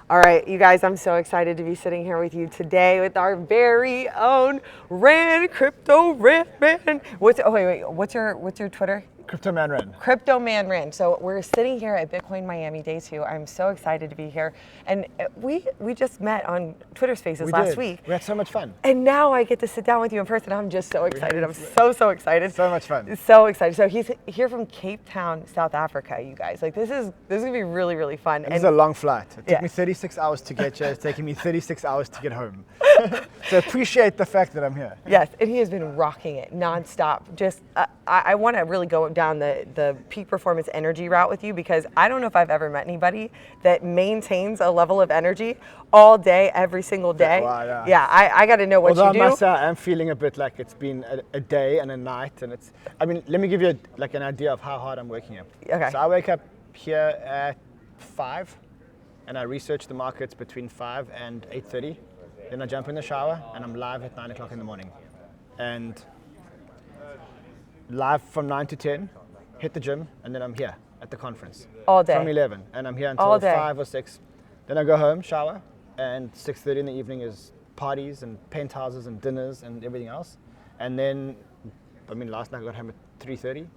All right, you guys, I'm so excited to be sitting here with you today with our very own Crypto Ran Man. What's your Twitter? Crypto Man Ran. Crypto Man Ran. So we're sitting here at Bitcoin Miami Day 2. I'm so excited to be here. And we just met on Twitter Spaces last week. We had so much fun. And now I get to sit down with you in person. I'm just so excited. I'm so excited. So much fun. So excited. So he's here from Cape Town, South Africa, you guys. Like this is gonna be really fun. This is a long flight. It took me 36 hours to get here. It's taking me 36 hours to get home. So appreciate the fact that I'm here. Yes, and he has been rocking it nonstop. Just I want to really go down the peak performance energy route with you, because I don't know if I've ever met anybody that maintains a level of energy all day, every single day. Wow, yeah, I got to know what you do. Although I must say, I'm feeling a bit like it's been a day and a night, and let me give you an idea of how hard I'm working here. Okay. So I wake up here at 5, and I research the markets between 5 and 8:30. Then I jump in the shower, and I'm live at 9 o'clock in the morning. And live from 9 to 10, hit the gym, and then I'm here at the conference. All day. From 11, and I'm here until All day. 5 or 6. Then I go home, shower, and 6:30 in the evening is parties and penthouses and dinners and everything else. And then, last night I got home at 3:30.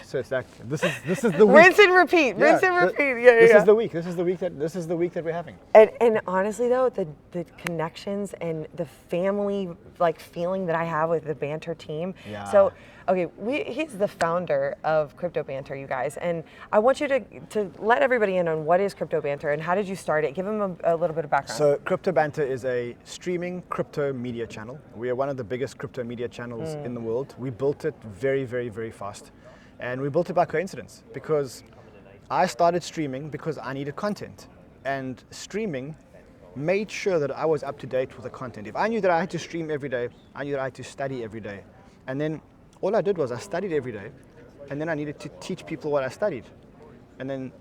So it's like, this is the week. Rinse and repeat, rinse and repeat. This is the week. This is the week that we're having. And honestly though, the connections and the family feeling that I have with the Banter team. Yeah. So okay, he's the founder of Crypto Banter, you guys, and I want you to let everybody in on what is Crypto Banter and how did you start it? Give them a little bit of background. So Crypto Banter is a streaming crypto media channel. We are one of the biggest crypto media channels in the world. We built it very, very, very fast. And we built it by coincidence, because I started streaming because I needed content. And streaming made sure that I was up to date with the content. If I knew that I had to stream every day, I knew that I had to study every day. And then all I did was I studied every day, and then I needed to teach people what I studied. And then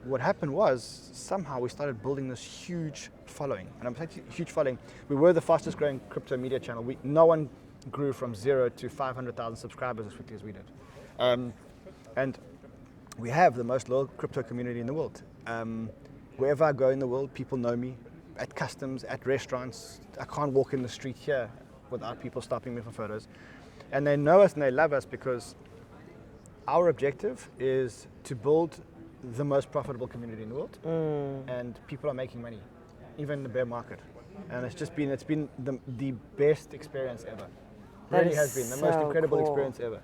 what happened was, somehow we started building this huge following. And I'm saying huge following. We were the fastest growing crypto media channel. No one grew from 0 to 500,000 subscribers as quickly as we did. And we have the most loyal crypto community in the world. Wherever I go in the world, people know me. At customs, at restaurants. I can't walk in the street here without people stopping me for photos. And they know us and they love us because our objective is to build the most profitable community in the world. And people are making money, even in the bear market. And it's been the best experience ever. It really has been the most incredible experience ever.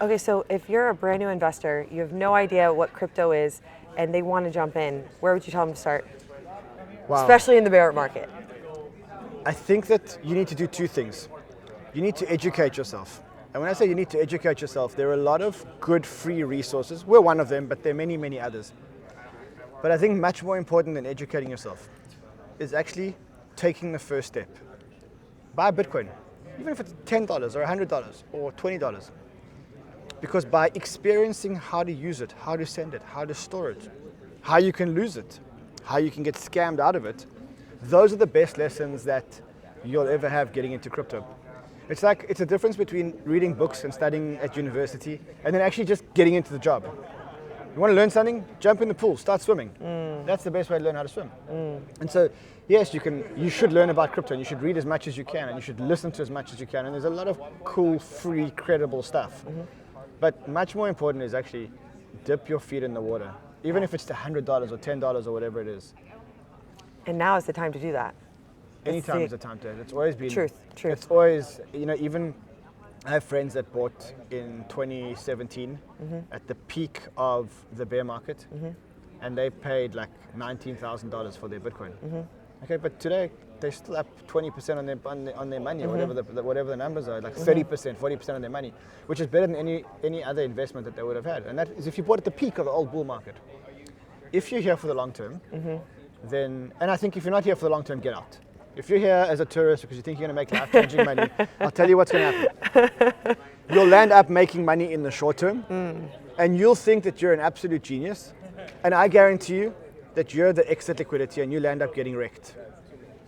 Okay, so if you're a brand new investor, you have no idea what crypto is, and they want to jump in, where would you tell them to start? Wow. Especially in the bear market. I think that you need to do two things. You need to educate yourself. And when I say you need to educate yourself, there are a lot of good free resources. We're one of them, but there are many, many others. But I think much more important than educating yourself is actually taking the first step. Buy Bitcoin, even if it's $10 or $100 or $20. Because by experiencing how to use it, how to send it, how to store it, how you can lose it, how you can get scammed out of it, those are the best lessons that you'll ever have getting into crypto. It's a difference between reading books and studying at university and then actually just getting into the job. You want to learn something? Jump in the pool, start swimming. That's the best way to learn how to swim. And so, yes, you should learn about crypto, and you should read as much as you can, and you should listen to as much as you can. And there's a lot of cool, free, credible stuff. But much more important is actually dip your feet in the water, even if it's $100 or $10 or whatever it is. And now is the time to do that. Anytime is the time to do it. It's always been. Truth. It's always, even I have friends that bought in 2017 at the peak of the bear market, and they paid like $19,000 for their Bitcoin. Okay, but today they're still up 20% on their money, or whatever the numbers are, like 30%, 40% on their money, which is better than any other investment that they would have had. And that is if you bought at the peak of the old bull market. If you're here for the long term, then, and I think if you're not here for the long term, get out. If you're here as a tourist because you think you're going to make life-changing money, I'll tell you what's going to happen. You'll land up making money in the short term, and you'll think that you're an absolute genius, and I guarantee you that you're the exit liquidity and you'll end up getting wrecked.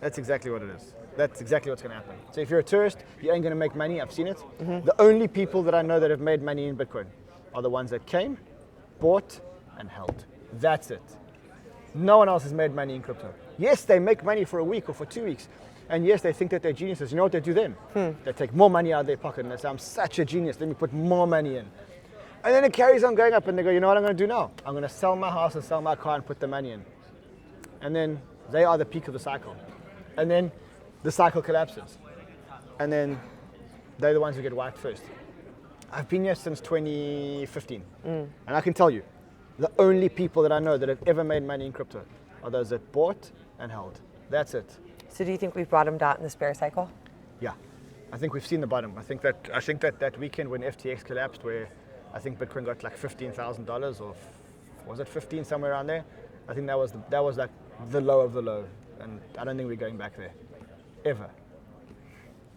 That's exactly what it is. That's exactly what's going to happen. So if you're a tourist, you ain't going to make money. I've seen it. The only people that I know that have made money in Bitcoin are the ones that came, bought, and held. That's it. No one else has made money in crypto. Yes, they make money for a week or for 2 weeks. And yes, they think that they're geniuses. You know what they do then? They take more money out of their pocket and they say, I'm such a genius, let me put more money in. And then it carries on going up and they go, you know what I'm going to do now? I'm going to sell my house and sell my car and put the money in. And then they are the peak of the cycle. And then the cycle collapses. And then they're the ones who get wiped first. I've been here since 2015. And I can tell you, the only people that I know that have ever made money in crypto are those that bought and held. That's it. So do you think we've bottomed out in this bear cycle? Yeah, I think we've seen the bottom. I think that weekend when FTX collapsed, where I think Bitcoin got like $15,000 or was it 15 somewhere around there? I think that was like the low of the low, and I don't think we're going back there ever.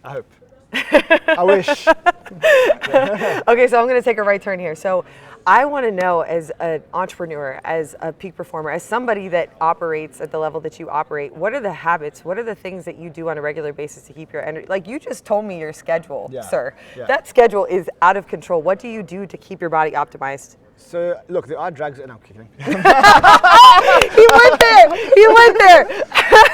I hope. I wish. Okay, so I'm going to take a right turn here. So I want to know, as an entrepreneur, as a peak performer, as somebody that operates at the level that you operate, what are the habits, what are the things that you do on a regular basis to keep your energy? Like you just told me your schedule, sir. Yeah. That schedule is out of control. What do you do to keep your body optimized? So look, there are drugs. No, I'm kidding. He went there. He went there.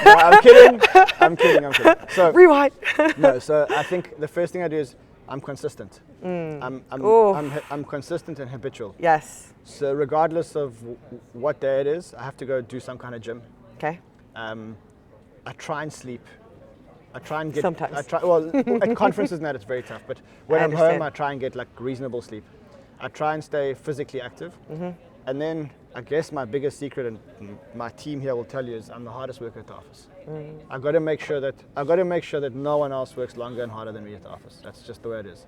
No, I'm kidding. I'm kidding. So rewind. No. So I think the first thing I do is I'm consistent. I'm consistent and habitual. Yes. So regardless of what day it is, I have to go do some kind of gym. Okay. I try and sleep. I try and get. Sometimes. At conferences and that it's very tough. But when I'm understand. home, I try and get like reasonable sleep. I try and stay physically active. And then I guess my biggest secret, and my team here will tell you, is I'm the hardest worker at the office. I've got to make sure that no one else works longer and harder than me at the office. That's just the way it is.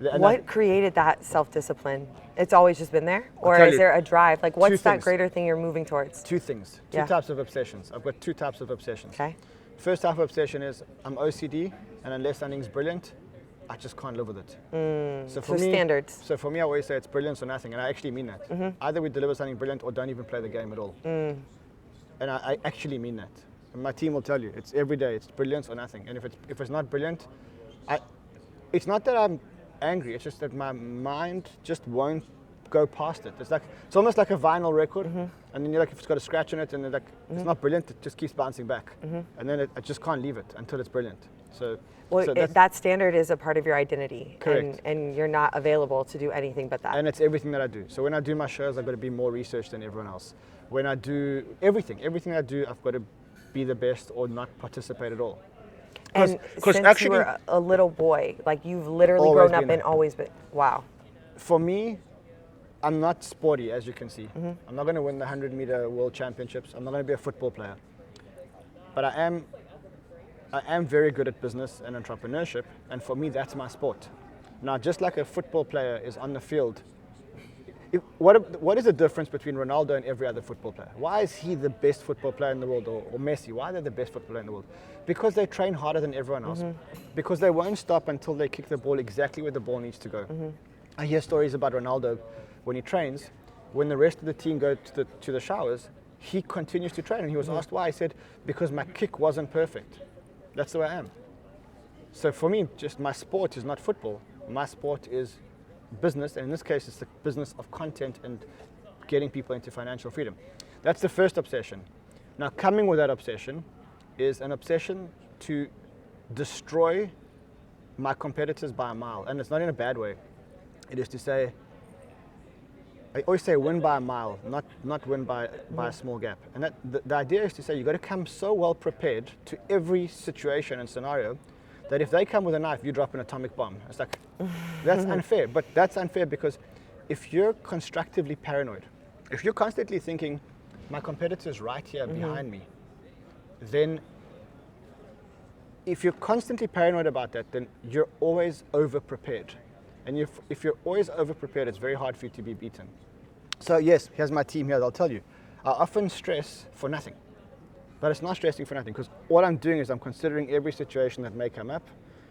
And what created that self-discipline? It's always just been there? Or tell is you, there a drive? Like what's that things. greater thing you're moving towards? Two things. Two Yeah. types of obsessions. I've got two types of obsessions. Okay. First type of obsession is I'm OCD, and unless something's brilliant, I just can't live with it. So for me, standards. So for me, I always say it's brilliance or nothing, and I actually mean that. Either we deliver something brilliant or don't even play the game at all. And I actually mean that. And my team will tell you, it's every day, it's brilliance or nothing. And if it's not brilliant, it's not that I'm angry, it's just that my mind just won't go past it. It's almost like a vinyl record, and then you're like, if it's got a scratch on it and it's not brilliant, it just keeps bouncing back. And then I just can't leave it until it's brilliant. That standard is a part of your identity. Correct. And you're not available to do anything but that. And it's everything that I do. So when I do my shows, I've got to be more researched than everyone else. When I do everything I do, I've got to be the best or not participate at all. And since you were a little boy, like you've literally grown up and always been, wow. For me, I'm not sporty, as you can see. I'm not going to win the 100-meter world championships. I'm not going to be a football player. But I am very good at business and entrepreneurship, and for me, that's my sport. Now, just like a football player is on the field, what is the difference between Ronaldo and every other football player? Why is he the best football player in the world, or Messi? Why are they the best football player in the world? Because they train harder than everyone else. Because they won't stop until they kick the ball exactly where the ball needs to go. I hear stories about Ronaldo when he trains. When the rest of the team go to the showers, he continues to train. And he was asked why. He said, because my kick wasn't perfect. That's the way I am. So for me, just my sport is not football. My sport is business, and in this case, it's the business of content and getting people into financial freedom. That's the first obsession. Now, coming with that obsession is an obsession to destroy my competitors by a mile, and it's not in a bad way. It is to say, I always say win by a mile, not win by a small gap. And that the idea is to say you've got to come so well prepared to every situation and scenario that if they come with a knife, you drop an atomic bomb. It's like, that's unfair. But that's unfair because if you're constructively paranoid, if you're constantly thinking, my competitor's right here behind me, then if you're constantly paranoid about that, then you're always over-prepared. And if you're always over-prepared, it's very hard for you to be beaten. So yes, here's my team here, they'll tell you. I often stress for nothing. But it's not stressing for nothing, because all I'm doing is I'm considering every situation that may come up,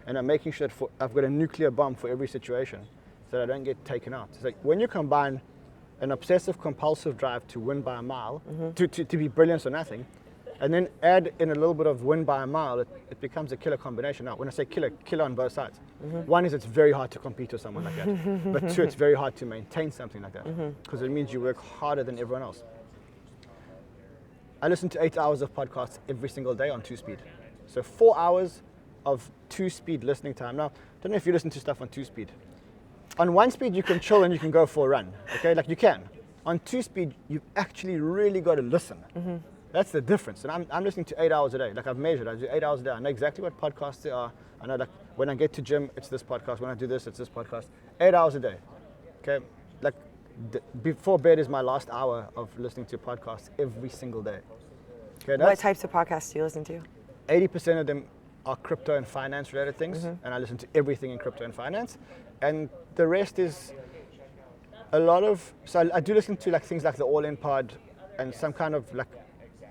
and I'm making sure that I've got a nuclear bomb for every situation so that I don't get taken out. It's like when you combine an obsessive compulsive drive to win by a mile, to be brilliant or nothing, and then add in a little bit of win by a mile, it becomes a killer combination. Now, when I say killer on both sides. One is it's very hard to compete with someone like that. But two, it's very hard to maintain something like that, because it means you work harder than everyone else. I listen to 8 hours of podcasts every single day on 2-speed. So 4 hours of 2-speed listening time. Now, I don't know if you listen to stuff on 2-speed. On 1-speed, you can chill and you can go for a run. Okay, like you can. On 2-speed, you've actually really got to listen. That's the difference. And I'm listening to 8 hours a day. Like I've measured, I do 8 hours a day. I know exactly what podcasts they are. I know like when I get to gym, it's this podcast. When I do this, it's this podcast. 8 hours a day. Okay, like before bed is my last hour of listening to podcasts every single day. Okay, What types of podcasts do you listen to? 80% of them are crypto and finance related things, and I listen to everything in crypto and finance. And the rest is a lot of, so I do listen to like things like the All In Pod and some kind of like,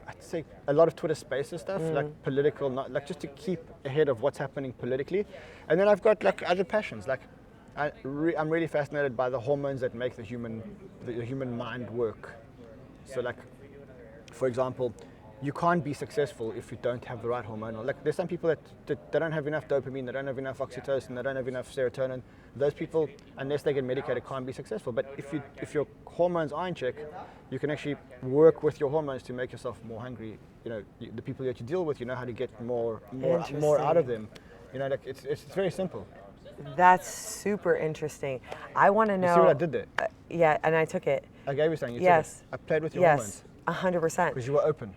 I'd say a lot of Twitter Spaces stuff, like political, not like just to keep ahead of what's happening politically. And then I've got like other passions, like I'm really fascinated by the hormones that make the human mind work. So like, for example, you can't be successful if you don't have the right hormonal. Like there's some people that they don't have enough dopamine, they don't have enough oxytocin, they don't have enough serotonin. Those people, unless they get medicated, can't be successful. But if your hormones are in check, you can actually work with your hormones to make yourself more hungry. You know, the people that you deal with, you know how to get more out of them. You know, like it's very simple. That's super interesting. I want to know. You see what I did there? Yeah, and I took it. I gave you something. You Yes. took it. I played with your hormones. Yes, 100%. Because you were open.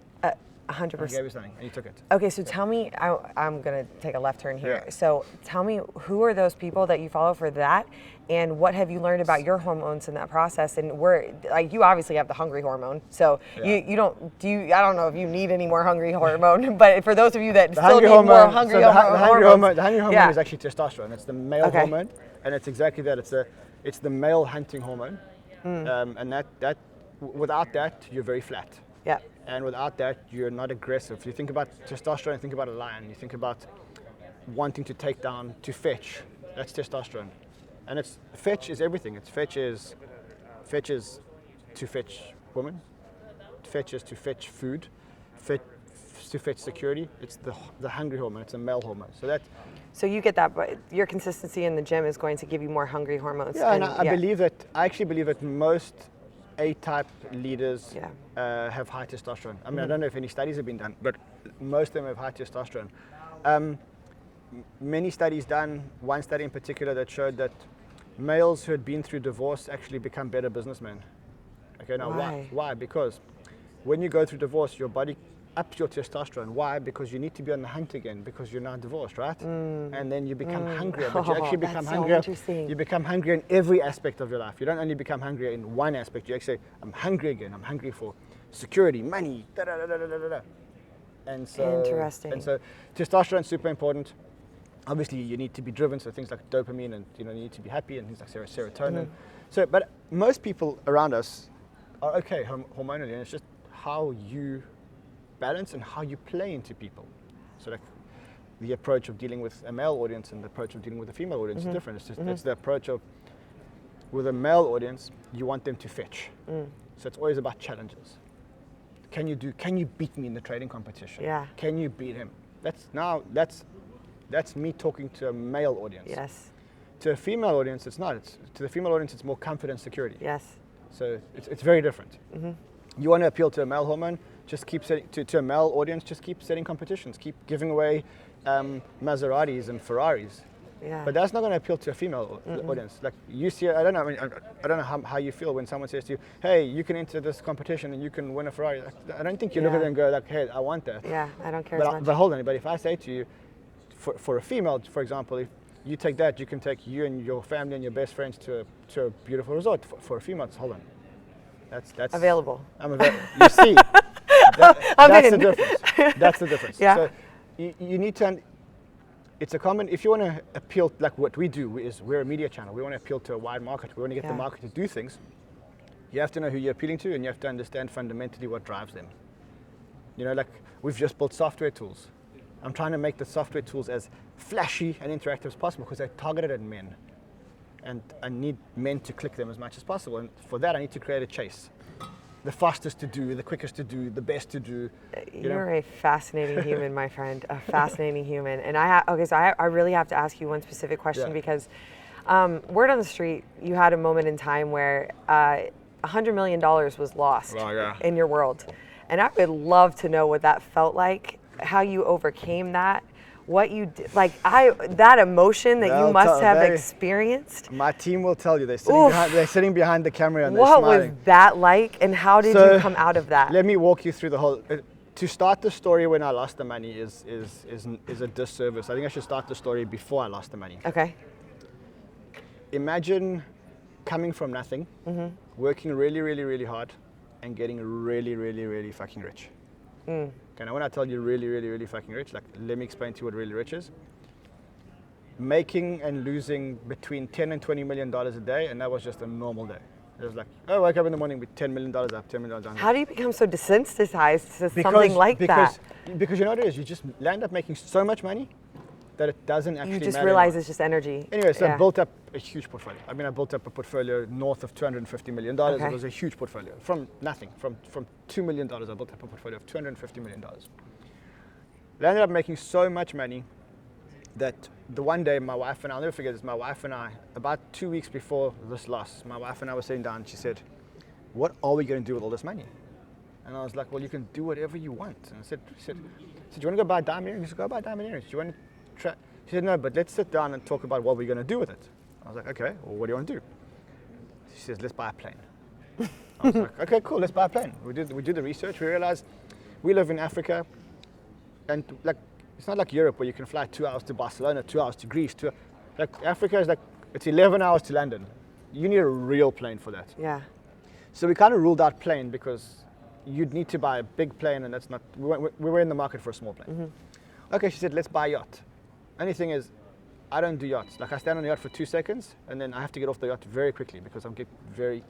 100%. I gave you something, and you took it. Okay, so tell me, I'm going to take a left turn here. Yeah. So tell me, who are those people that you follow for that? And what have you learned about your hormones in that process? And like, you obviously have the hungry hormone. So I don't know if you need any more hungry hormone, but for those of you that still need more hungry hormones. The hungry hormone is actually testosterone. It's the male hormone, and it's exactly that. It's the male hunting hormone. And that without that, you're very flat. Yeah. And without that, you're not aggressive. You think about testosterone, think about a lion. You think about wanting to take down, to fetch. That's testosterone. And fetch is everything. Fetch is to fetch women. Fetch is to fetch food. To fetch security. It's the hungry hormone. It's a male hormone. So you get that, but your consistency in the gym is going to give you more hungry hormones. Yeah, and I actually believe that most A-type leaders have high testosterone. I mean, I don't know if any studies have been done, but most of them have high testosterone. Many studies done, one study in particular that showed that males who had been through divorce actually become better businessmen. Okay, now why? Because when you go through divorce, your body ups your testosterone. Why? Because you need to be on the hunt again because you're now divorced, right? And then you become hungrier, but you actually become hungrier. You become hungrier in every aspect of your life. You don't only become hungrier in one aspect. You actually say, I'm hungry again. I'm hungry for security, money, da da da da da da. And so, interesting. And so, testosterone is super important. Obviously, you need to be driven, so things like dopamine, and you need to be happy, and things like serotonin. So, but most people around us are okay hormonally, and it's just how you balance and how you play into people. So like the approach of dealing with a male audience and the approach of dealing with a female audience is different. It's just it's the approach of, with a male audience, you want them to fetch. So it's always about challenges. Can you beat me in the trading competition? Yeah. Can you beat him? That's me talking to a male audience. Yes. To a female audience, it's not. To the female audience, it's more comfort and security. Yes. So it's very different. You want to appeal to a male hormone, just keep setting to a male audience. Just keep setting competitions. Keep giving away Maseratis and Ferraris. Yeah. But that's not going to appeal to a female audience. Like you see, I don't know. I don't know how you feel when someone says to you, "Hey, you can enter this competition and you can win a Ferrari." I don't think you look at it and go like, "Hey, I want that." Yeah, I don't care as much. But hold on. But if I say to you, for a female, for example, if you take that, you can take you and your family and your best friends to a beautiful resort. For a female, hold on. That's available. I'm available. You see, that's the difference. That's the difference. Yeah. So you need to. It's a common. If you want to appeal, like what we do is we're a media channel. We want to appeal to a wide market. We want to get the market to do things. You have to know who you're appealing to, and you have to understand fundamentally what drives them. Like we've just built software tools. I'm trying to make the software tools as flashy and interactive as possible because they're targeted at men. And I need men to click them as much as possible. And for that, I need to create a chase. The fastest to do, the quickest to do, the best to do. You're a fascinating human, my friend. A fascinating human. And I really have to ask you one specific question because word on the street, you had a moment in time where $100 million was lost in your world. And I would love to know what that felt like, how you overcame that, what you did, that emotion that you must have experienced. My team will tell you. They're sitting behind the camera and they're What smiling. was that like, and how did you come out of that? Let me walk you through the whole. To start the story when I lost the money is a disservice. I think I should start the story before I lost the money. Okay. Imagine coming from nothing, working really, really, really hard, and getting really, really, really fucking rich. Okay, now when I tell you really, really, really fucking rich, like, let me explain to you what really rich is. Making and losing between $10 and $20 million a day, and that was just a normal day. It was like, oh, I wake up in the morning with $10 million up, $10 million down. How do you become so desensitized to something like that? Because you know what it is? You just land up making so much money that it doesn't actually matter. You just realize it's just energy. Anyway, so I built up a huge portfolio. I mean, I built up a portfolio north of $250 million. Okay. It was a huge portfolio. From nothing, from $2 million, I built up a portfolio of $250 million. Landed up making so much money that the one day my wife and I'll never forget this, my wife and I, about 2 weeks before this loss, my wife and I were sitting down and she said, what are we going to do with all this money? And I was like, well, you can do whatever you want. And I said, do you want to go buy diamond earrings? She said, go buy diamond earrings. Do you want to try? She said, no, but let's sit down and talk about what we're going to do with it. I was like, okay, well, what do you want to do? She says, let's buy a plane. I was like, okay, cool, let's buy a plane. We did the research. We realized we live in Africa, and like, it's not like Europe where you can fly 2 hours to Barcelona, 2 hours to Greece. Like Africa is like, it's 11 hours to London. You need a real plane for that. Yeah. So we kind of ruled out plane because you'd need to buy a big plane, and that's not, we were in the market for a small plane. Okay, she said, let's buy a yacht. Only thing is, I don't do yachts. Like, I stand on the yacht for 2 seconds, and then I have to get off the yacht very quickly because I'm getting very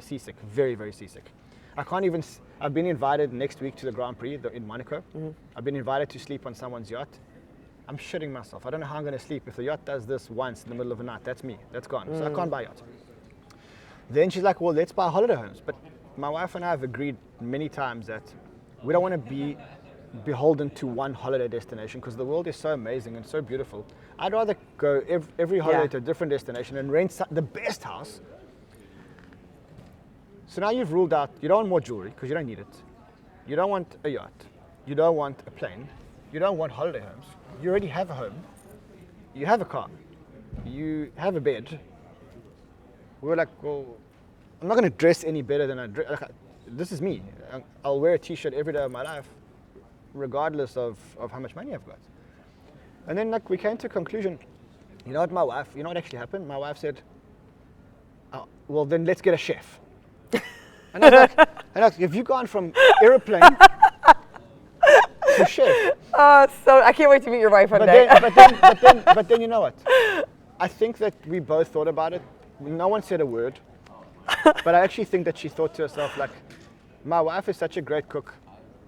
seasick, very, very seasick. I can't even, I've been invited next week to the Grand Prix in Monaco. I've been invited to sleep on someone's yacht. I'm shitting myself. I don't know how I'm going to sleep. If the yacht does this once in the middle of the night, that's me. That's gone. So I can't buy a yacht. Then she's like, well, let's buy holiday homes. But my wife and I have agreed many times that we don't want to be beholden to one holiday destination because the world is so amazing and so beautiful. I'd rather go every holiday to a different destination and rent the best house. So now you've ruled out, you don't want more jewelry because you don't need it. You don't want a yacht. You don't want a plane. You don't want holiday homes. You already have a home. You have a car. You have a bed. We were like, well, I'm not going to dress any better than I dress. Like, this is me. I'll wear a t-shirt every day of my life, regardless of how much money I've got. And then like we came to a conclusion, you know what actually happened? My wife said, oh, well, then let's get a chef. And I was like, have you gone from airplane to chef? So I can't wait to meet your wife one day. But then you know what? I think that we both thought about it. No one said a word. But I actually think that she thought to herself, like, my wife is such a great cook.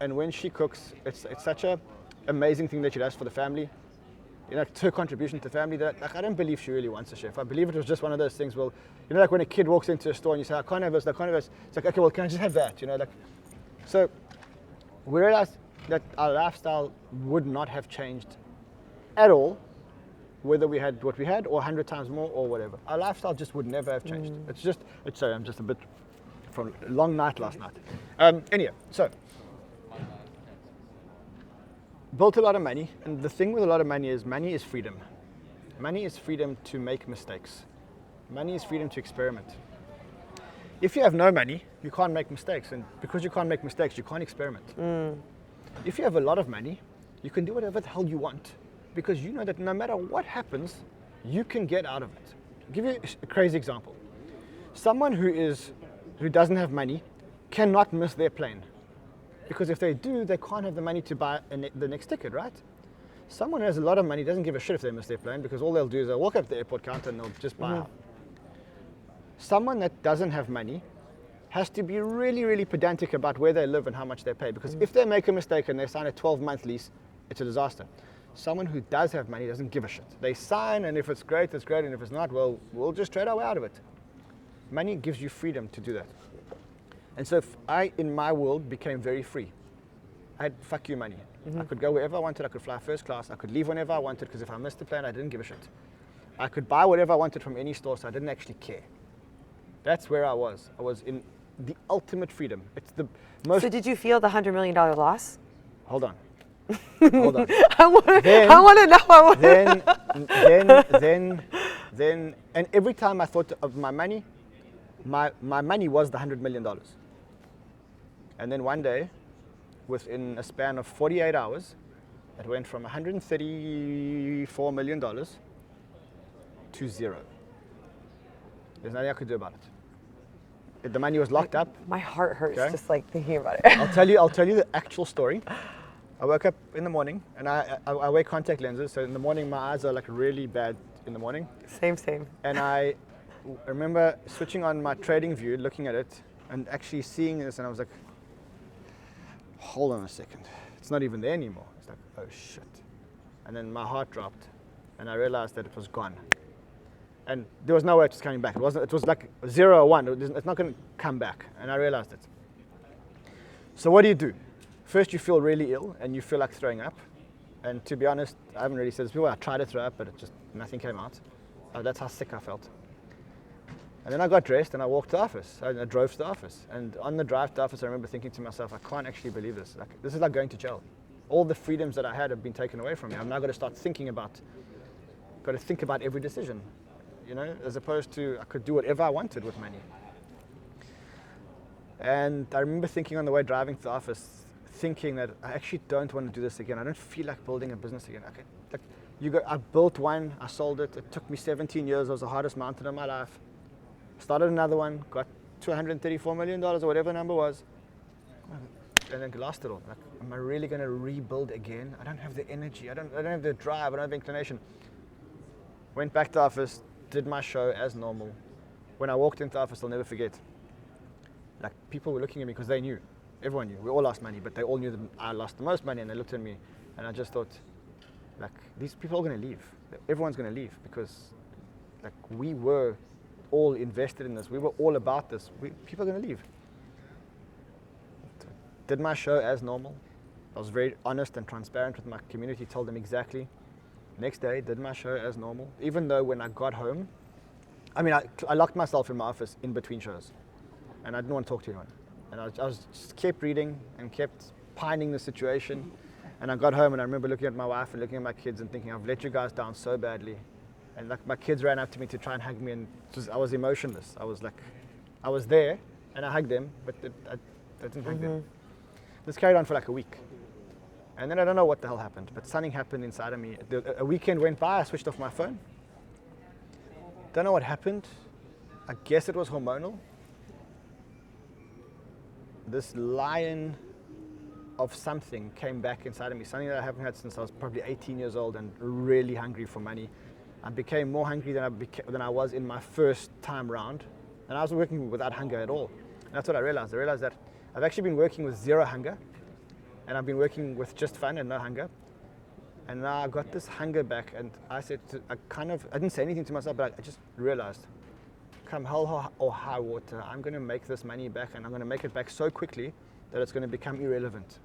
And when she cooks, it's such an amazing thing that she does for the family. You know, it's her contribution to the family that, like, I don't believe she really wants a chef. I believe it was just one of those things, well, you know, like when a kid walks into a store and you say, I can't have this, I can't have this. It's like, okay, well, can I just have that? You know, like, so we realized that our lifestyle would not have changed at all, whether we had what we had or 100 times more or whatever. Our lifestyle just would never have changed. Sorry, I'm just a bit from a long night last night. Anyway, so built a lot of money, and the thing with a lot of money is freedom. Money is freedom to make mistakes. Money is freedom to experiment. If you have no money, you can't make mistakes, and because you can't make mistakes, you can't experiment. If you have a lot of money, you can do whatever the hell you want, because you know that no matter what happens, you can get out of it. I'll give you a crazy example. Someone who doesn't have money cannot miss their plane. Because if they do, they can't have the money to buy the next ticket, right? Someone who has a lot of money doesn't give a shit if they miss their plane because all they'll do is they'll walk up to the airport counter and they'll just buy out. Someone that doesn't have money has to be really, really pedantic about where they live and how much they pay because if they make a mistake and they sign a 12-month lease, it's a disaster. Someone who does have money doesn't give a shit. They sign, and if it's great, it's great, and if it's not, well, we'll just trade our way out of it. Money gives you freedom to do that. And so I, in my world, became very free. I had fuck you money. I could go wherever I wanted. I could fly first class. I could leave whenever I wanted because if I missed the plane, I didn't give a shit. I could buy whatever I wanted from any store, so I didn't actually care. That's where I was. I was in the ultimate freedom. It's the most. So did you feel the $100 million loss? Hold on. Hold on. I want to know. Then, and every time I thought of my money, my money was the $100 million. And then one day, within a span of 48 hours, it went from $134 million to zero. There's nothing I could do about it. The money was locked up. My heart hurts Okay. just like thinking about it. I'll tell you the actual story. I woke up in the morning, and I wear contact lenses, so in the morning my eyes are like really bad in the morning. Same. And I remember switching on my trading view, looking at it, and actually seeing this, and I was like, hold on a second, it's not even there anymore. It's like, oh shit. And then my heart dropped, and I realized that it was gone. And there was no way it was coming back. It was like 0 or 1. It's not going to come back. And I realized it. So what do? First, you feel really ill, and you feel like throwing up. And to be honest, I haven't really said this before. I tried to throw up, but nothing came out. That's how sick I felt. And then I got dressed, and I walked to the office. I drove to the office. And on the drive to the office, I remember thinking to myself, I can't actually believe this. This is like going to jail. All the freedoms that I had have been taken away from me. I've now got to start thinking about every decision. As opposed to I could do whatever I wanted with money. And I remember thinking on the way driving to the office, thinking that I actually don't want to do this again. I don't feel like building a business again. I built one, I sold it. It took me 17 years. It was the hardest mountain of my life. Started another one, got $234 million or whatever number was, and then lost it all. Am I really going to rebuild again? I don't have the energy. I don't have the drive. I don't have the inclination. Went back to the office. Did my show as normal. When I walked into the office, I'll never forget. People were looking at me because they knew. Everyone knew. We all lost money, but they all knew that I lost the most money, and they looked at me, and I just thought, these people are going to leave. Everyone's going to leave because, we were all invested in this. We were all about this. People are going to leave. Did my show as normal. I was very honest and transparent with my community. Told them exactly. Next day, did my show as normal. Even though when I got home, I locked myself in my office in between shows, and I didn't want to talk to anyone. And I just kept reading and kept pining the situation. And I got home, and I remember looking at my wife and looking at my kids and thinking, I've let you guys down so badly. And my kids ran up to me to try and hug me, and I was emotionless. I was there, and I hugged them, but I didn't hug them. This carried on for a week. And then I don't know what the hell happened, but something happened inside of me. A weekend went by, I switched off my phone. Don't know what happened. I guess it was hormonal. This lion of something came back inside of me, something that I haven't had since I was probably 18 years old and really hungry for money. I became more hungry than I was in my first time round. And I was working without hunger at all. And that's what I realized. I realized that I've actually been working with zero hunger. And I've been working with just fun and no hunger. And now I got this hunger back, and I said, I didn't say anything to myself, but I just realized, come hell or high water, I'm going to make this money back, and I'm going to make it back so quickly that it's going to become irrelevant.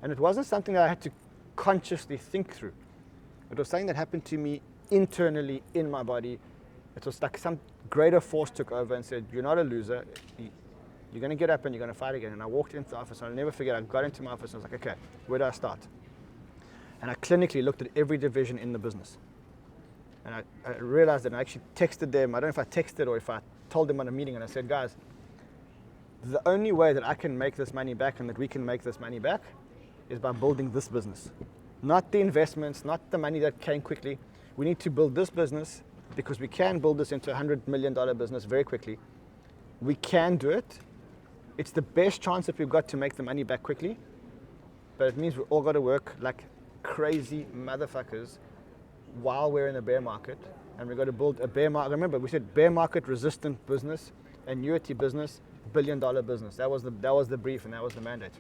And it wasn't something that I had to consciously think through. It was something that happened to me internally in my body. It was like some greater force took over and said, you're not a loser. You're going to get up and you're going to fight again. And I walked into the office, and I'll never forget, I got into my office and I was like, okay, where do I start? And I clinically looked at every division in the business. And I realized that I actually texted them. I don't know if I texted or if I told them on a meeting, and I said, guys, the only way that I can make this money back and that we can make this money back is by building this business. Not the investments, not the money that came quickly. We need to build this business because we can build this into a $100 million business very quickly. We can do it. It's the best chance that we've got to make the money back quickly, but it means we all got to work like crazy motherfuckers while we're in a bear market, and we've got to build a bear market. Remember, we said bear market resistant business, annuity business, $1 billion business. That was the brief, and that was the mandate.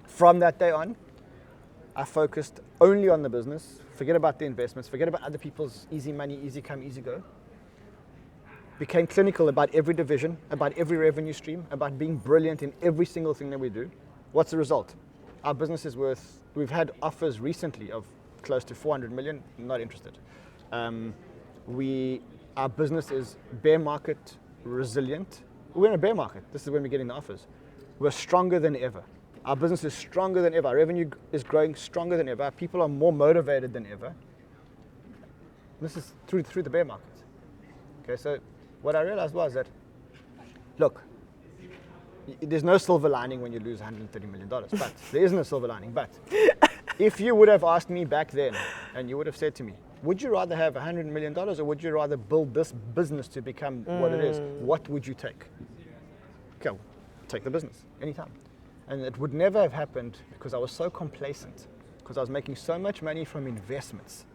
From that day on, I focused only on the business. Forget about the investments. Forget about other people's easy money, easy come, easy go. Became clinical about every division, about every revenue stream, about being brilliant in every single thing that we do. What's the result? Our business is worth, we've had offers recently of close to 400 million, not interested. Our business is bear market resilient, we're in a bear market. This is when we're getting the offers. We're stronger than ever. Our business is stronger than ever. Our revenue is growing stronger than ever. People are more motivated than ever. This is through the bear market. Okay, so what I realized was that, look, there's no silver lining when you lose $130 million, but there isn't a silver lining. But if you would have asked me back then, and you would have said to me, would you rather have $100 million or would you rather build this business to become what it is? What would you take? Okay, I'll take the business anytime. And it would never have happened because I was so complacent, because I was making so much money from investments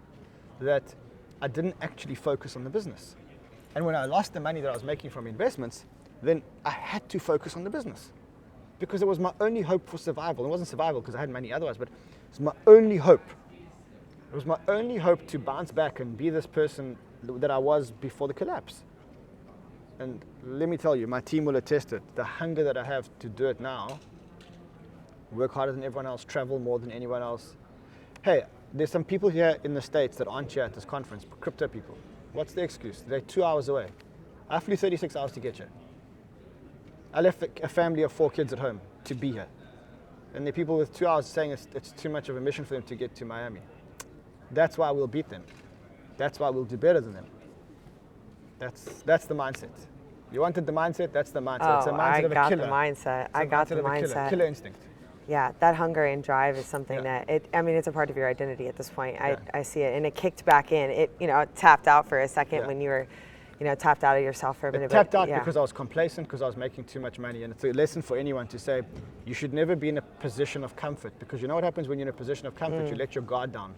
that I didn't actually focus on the business. And when I lost the money that I was making from investments, then I had to focus on the business because it was my only hope for survival. It wasn't survival because I had money otherwise, but it's my only hope. It was my only hope to bounce back and be this person that I was before the collapse. And let me tell you, my team will attest it. The hunger that I have to do it now, work harder than everyone else, travel more than anyone else. Hey, there's some people here in the States that aren't here at this conference, crypto people. What's the excuse? They're 2 hours away. I flew 36 hours to get here. I left a family of 4 kids at home to be here. And there are people with 2 hours saying it's too much of a mission for them to get to Miami. That's why we'll beat them. That's why we'll do better than them. That's the mindset. You wanted the mindset? That's the mindset. It's a mindset of a killer. I got the mindset. Killer instinct. Yeah, that hunger and drive is something that it's a part of your identity at this point. I see it, and it kicked back in. It tapped out for a second when you were, tapped out of yourself for a minute. It tapped out because I was complacent, because I was making too much money, and it's a lesson for anyone to say you should never be in a position of comfort, because you know what happens when you're in a position of comfort? You let your guard down.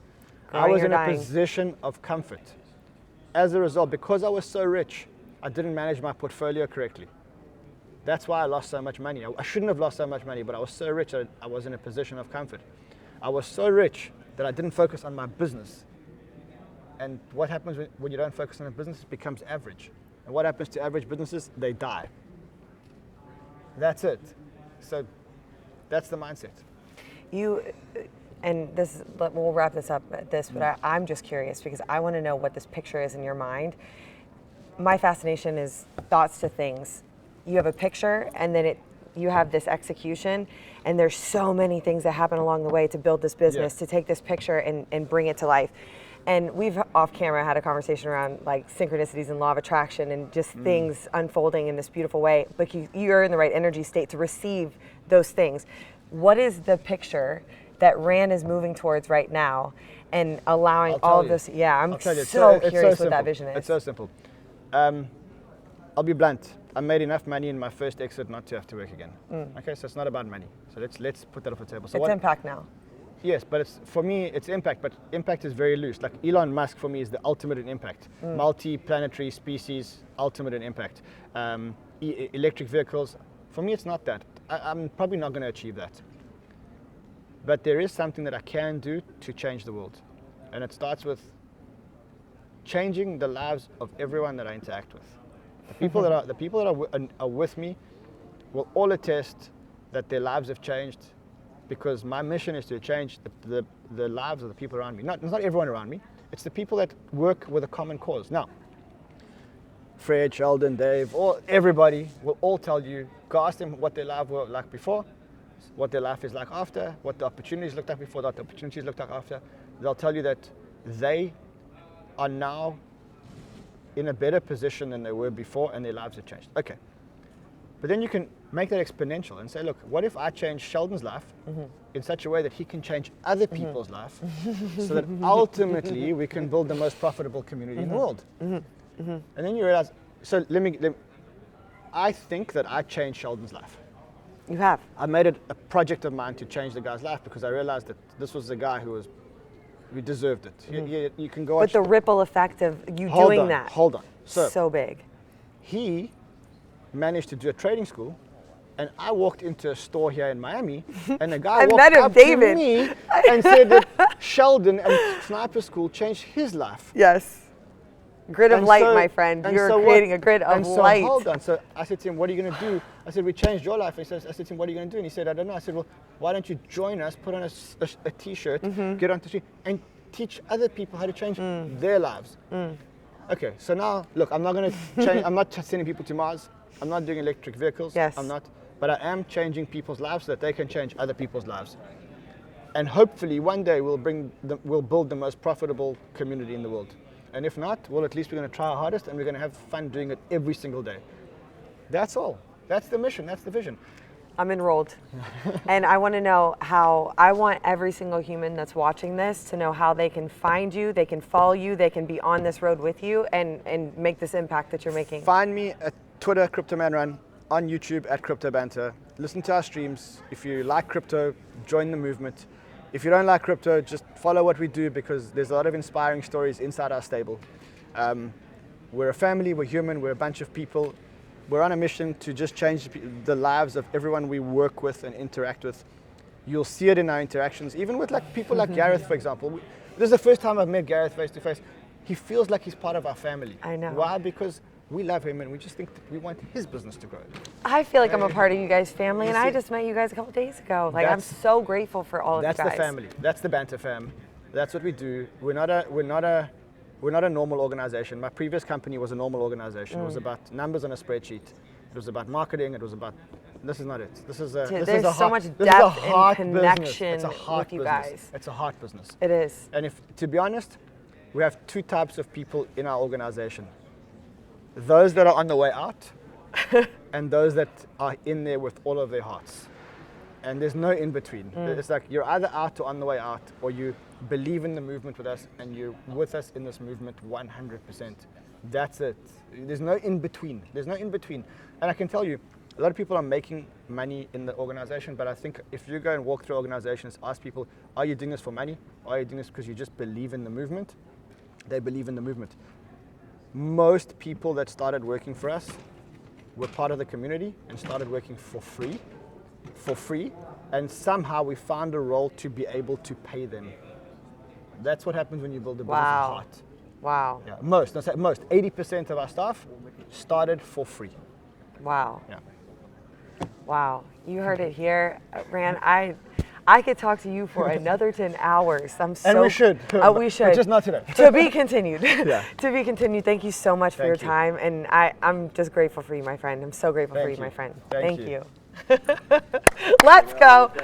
I was in a position of comfort. As a result, because I was so rich, I didn't manage my portfolio correctly. That's why I lost so much money. I shouldn't have lost so much money, but I was so rich that I was in a position of comfort. I was so rich that I didn't focus on my business. And what happens when you don't focus on a business? It becomes average. And what happens to average businesses? They die. That's it. So that's the mindset. We'll wrap this up at this, but I'm just curious because I want to know what this picture is in your mind. My fascination is thoughts to things. You have a picture, and then you have this execution, and there's so many things that happen along the way to build this business, to take this picture and bring it to life. And we've off camera had a conversation around like synchronicities and law of attraction and just things unfolding in this beautiful way. But you're in the right energy state to receive those things. What is the picture that Ran is moving towards right now and allowing all of this? Yeah, I'm so curious what that vision is. It's so simple. I'll be blunt. I made enough money in my first exit not to have to work again. Okay, so it's not about money. So let's put that off the table. So it's impact now. Yes, but for me, it's impact, but impact is very loose. Like Elon Musk, for me, is the ultimate in impact. Multi-planetary species, ultimate in impact. Electric vehicles, for me, it's not that. I'm probably not going to achieve that. But there is something that I can do to change the world. And it starts with changing the lives of everyone that I interact with. The people that are with me will all attest that their lives have changed, because my mission is to change the lives of the people around me. It's not everyone around me. It's the people that work with a common cause. Now, Fred, Sheldon, Dave, everybody will all tell you, go ask them what their life was like before, what their life is like after, what the opportunities looked like before, what the opportunities looked like after. They'll tell you that they are now in a better position than they were before, and their lives have changed. Okay. But then you can make that exponential and say, look, what if I change Sheldon's life in such a way that he can change other people's life, so that ultimately we can build the most profitable community in the world? And then you realize, so I think that I changed Sheldon's life. You have. I made it a project of mine to change the guy's life, because I realized that this was the guy who deserved it. You can go. But the ripple effect of you doing that. Hold on. So big. He managed to do a trading school, and I walked into a store here in Miami, and a guy walked up to me and said that Sheldon and Sniper School changed his life. Yes. Grid of light, my friend. You're creating a grid of light. Hold on. So I said to him, what are you going to do? I said, we changed your life. I said to him, what are you going to do? And he said, I don't know. I said, well, why don't you join us, put on a t-shirt, get on the street, and teach other people how to change their lives. Okay, so now, look, I'm not going to change. I'm not sending people to Mars. I'm not doing electric vehicles. Yes. I'm not. But I am changing people's lives so that they can change other people's lives. And hopefully one day we'll build the most profitable community in the world. And if not, well, at least we're going to try our hardest and we're going to have fun doing it every single day. That's all. That's the mission. That's the vision. I'm enrolled. And I want to know I want every single human that's watching this to know how they can find you, they can follow you, they can be on this road with you and make this impact that you're making. Find me at Twitter, CryptoManRun, on YouTube at Crypto Banter. Listen to our streams. If you like crypto, join the movement. If you don't like crypto, just follow what we do because there's a lot of inspiring stories inside our stable. We're a family, we're human, we're a bunch of people. We're on a mission to just change the lives of everyone we work with and interact with. You'll see it in our interactions, even with like people like Gareth, for example. This is the first time I've met Gareth face to face. He feels like he's part of our family. I know. Why? Because we love him and we just think that we want his business to grow. I feel like I'm a part of you guys' family, and I see- just met you guys a couple days ago. Like, I'm so grateful for all of you guys. That's the family. That's the Banter fam. That's what we do. We're not a normal organization. My previous company was a normal organization. It was about numbers on a spreadsheet. It was about marketing. It was about. This is not it. This is a. There's this is a so heart, much this is a depth heart and business. connection It's a heart with you business. guys. It's a heart business. It is. And if, to be honest, we have two types of people in our organization. Those that are on the way out and those that are in there with all of their hearts. And there's no in between. It's like you're either out or on the way out, or you believe in the movement with us and you're with us in this movement 100%. That's it. There's no in between. There's no in between. And I can tell you, a lot of people are making money in the organization, but I think if you go and walk through organizations, ask people, are you doing this for money? Or are you doing this because you just believe in the movement? They believe in the movement. Most people that started working for us were part of the community and started working for free, and somehow we found a role to be able to pay them. That's what happens when you build a business of heart. Wow. Yeah, most 80% of our staff started for free. Wow. Yeah. Wow. You heard it here, Ran. I could talk to you for another 10 hours. And we should. We should. But just not today. To be continued. Yeah. To be continued. Thank you so much for your Thank you. time. And I'm just grateful for you, my friend. I'm so grateful for you, my friend. Thank you. you. Let's go.